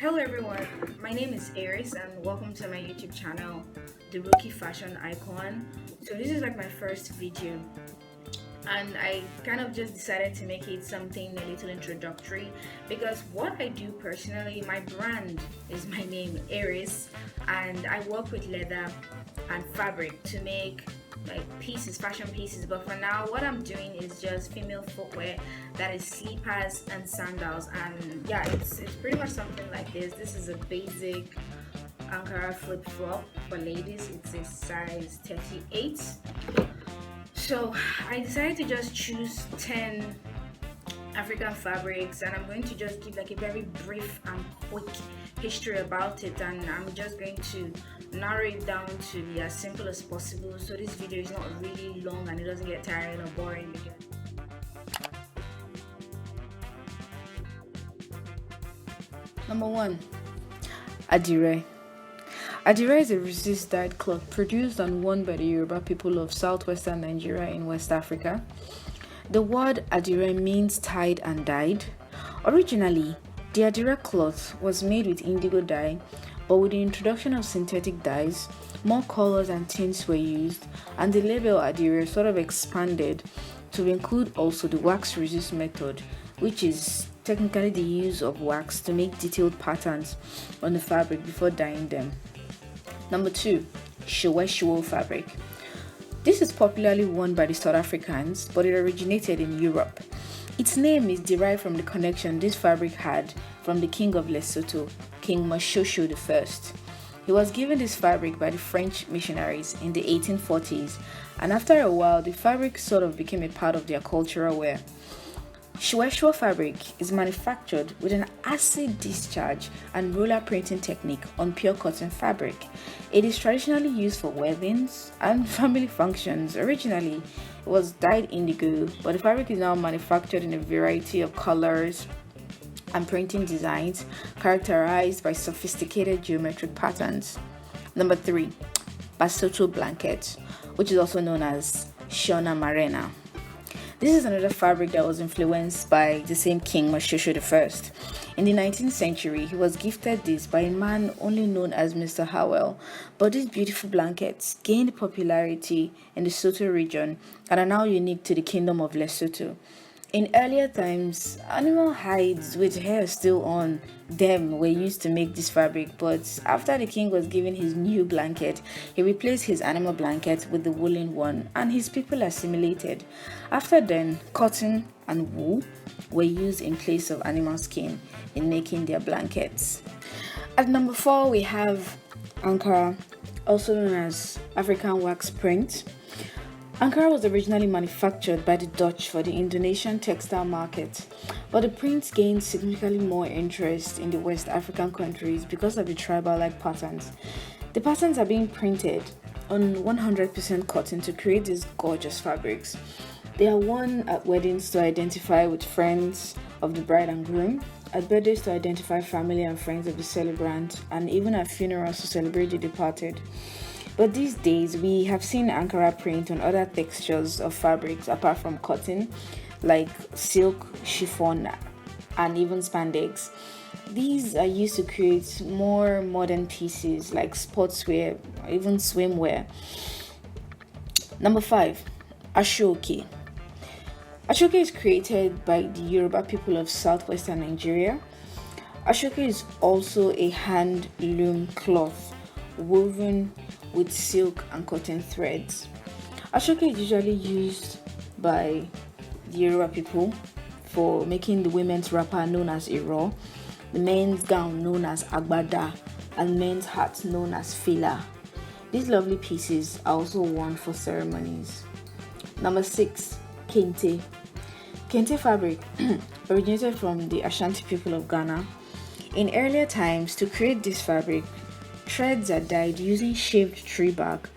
Hello everyone, my name is Eris and welcome to my YouTube channel, The Rookie Fashion Icon. So this is like my first video and I kind of just decided to make it something a little introductory because what I do personally, my brand is my name, Eris, and I work with leather and fabric to make like pieces, fashion pieces. But for now, what I'm doing is just female footwear, that is slippers and sandals. And yeah, it's pretty much something like this. This is a basic Ankara flip flop for ladies. It's a size 38. So I decided to just choose 10 African fabrics, and I'm going to just give like a very brief and quick history about it, and I'm just going to narrow it down to be as simple as possible so this video is not really long and it doesn't get tiring or boring again. Number 1, Adire. Adire is a resist dyed cloth produced and worn by the Yoruba people of southwestern Nigeria in West Africa. The word Adire means tied and dyed. Originally, the Adire cloth was made with indigo dye, but with the introduction of synthetic dyes, more colors and tints were used, and the label Adire sort of expanded to include also the wax resist method, which is technically the use of wax to make detailed patterns on the fabric before dyeing them. Number 2, Shweshwe fabric. This is popularly worn by the South Africans, but it originated in Europe. Its name is derived from the connection this fabric had from the king of Lesotho, King Shweshwe I. He was given this fabric by the French missionaries in the 1840s, and after a while, the fabric sort of became a part of their cultural wear. Shweshwe fabric is manufactured with an acid discharge and roller printing technique on pure cotton fabric. It is traditionally used for weddings and family functions. Originally, it was dyed indigo, but the fabric is now manufactured in a variety of colors and printing designs characterized by sophisticated geometric patterns. Number 3, Basotho blanket, which is also known as Shona Marena. This is another fabric that was influenced by the same king, Shweshwe I. In the 19th century, he was gifted this by a man only known as Mr. Howell, but these beautiful blankets gained popularity in the Soto region and are now unique to the Kingdom of Lesotho. In earlier times, animal hides with hair still on them were used to make this fabric, but after the king was given his new blanket, he replaced his animal blanket with the woolen one, and his people assimilated. After then, cotton and wool were used in place of animal skin in making their blankets. At number 4, we have Ankara, also known as African wax print. Ankara was originally manufactured by the Dutch for the Indonesian textile market, but the prints gained significantly more interest in the West African countries because of the tribal-like patterns. The patterns are being printed on 100% cotton to create these gorgeous fabrics. They are worn at weddings to identify with friends of the bride and groom, at birthdays to identify family and friends of the celebrant, and even at funerals to celebrate the departed. But these days, we have seen Ankara print on other textures of fabrics apart from cotton, like silk, chiffon, and even spandex. These are used to create more modern pieces like sportswear, or even swimwear. Number 5, Aso Oke. Aso Oke is created by the Yoruba people of southwestern Nigeria. Aso Oke is also a hand loom cloth woven with silk and cotton threads. Aso Oke is usually used by the Yoruba people for making the women's wrapper known as Iro, the men's gown known as Agbada, and men's hats known as Fila. These lovely pieces are also worn for ceremonies. Number 6, Kente. Kente fabric originated from the Ashanti people of Ghana. In earlier times, to create this fabric, threads are dyed using shaved tree bark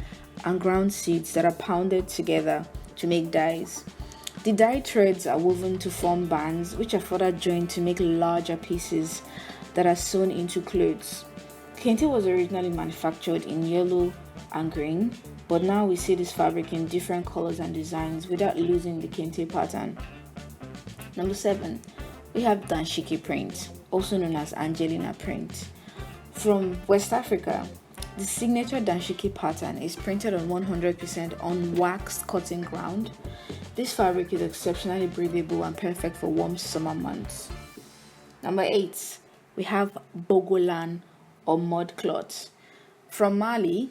and ground seeds that are pounded together to make dyes. The dyed threads are woven to form bands, which are further joined to make larger pieces that are sewn into clothes. Kente was originally manufactured in yellow and green, but now we see this fabric in different colors and designs without losing the Kente pattern. Number 7, we have Dashiki print, also known as Angelina print. From West Africa, the signature Dashiki pattern is printed on 100% on waxed cotton ground. This fabric is exceptionally breathable and perfect for warm summer months. Number 8, we have Bogolan or mud cloth. From Mali,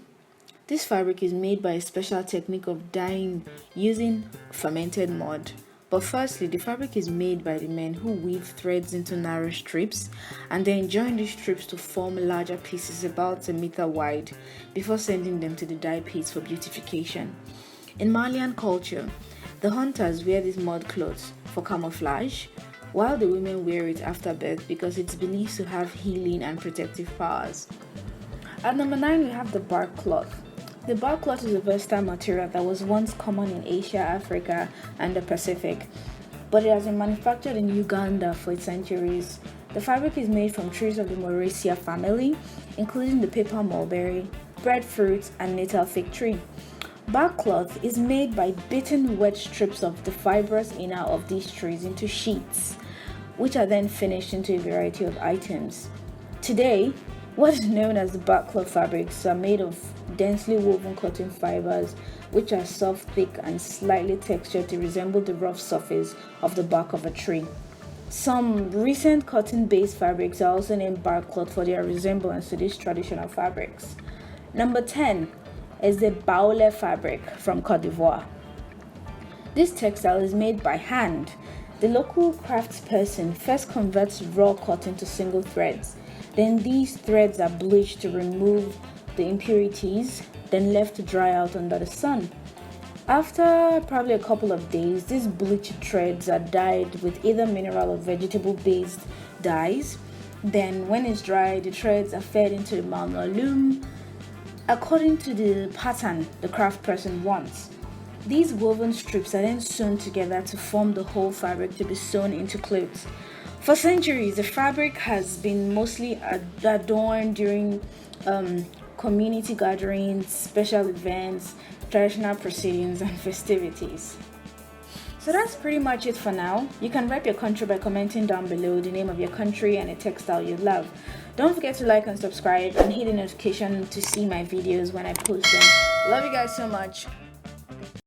this fabric is made by a special technique of dyeing using fermented mud. But firstly, the fabric is made by the men who weave threads into narrow strips and then join these strips to form larger pieces about a meter wide before sending them to the dye pits for beautification. In Malian culture, the hunters wear these mud cloths for camouflage, while the women wear it after birth because it's believed to have healing and protective powers. At number 9, we have the bark cloth. The bark cloth is a versatile material that was once common in Asia, Africa, and the Pacific, but it has been manufactured in Uganda for centuries. The fabric is made from trees of the Moraceae family, including the paper mulberry, breadfruit, and natal fig tree. Bark cloth is made by beating wet strips of the fibrous inner of these trees into sheets, which are then finished into a variety of items. Today, what is known as the bark cloth fabrics are made of densely woven cotton fibers, which are soft, thick, and slightly textured to resemble the rough surface of the bark of a tree. Some recent cotton-based fabrics are also named bark cloth for their resemblance to these traditional fabrics. Number 10 is the Boulay fabric from Cote d'Ivoire. This textile is made by hand. The local craftsperson first converts raw cotton to single threads. Then these threads are bleached to remove the impurities, then left to dry out under the sun. After probably a couple of days, these bleached threads are dyed with either mineral or vegetable-based dyes. Then when it's dry, the threads are fed into the manual loom according to the pattern the craft person wants. These woven strips are then sewn together to form the whole fabric to be sewn into clothes. For centuries, the fabric has been mostly adorned during community gatherings, special events, traditional proceedings, and festivities. So that's pretty much it for now. You can rep your country by commenting down below the name of your country and a textile you love. Don't forget to like and subscribe and hit the notification to see my videos when I post them. Love you guys so much.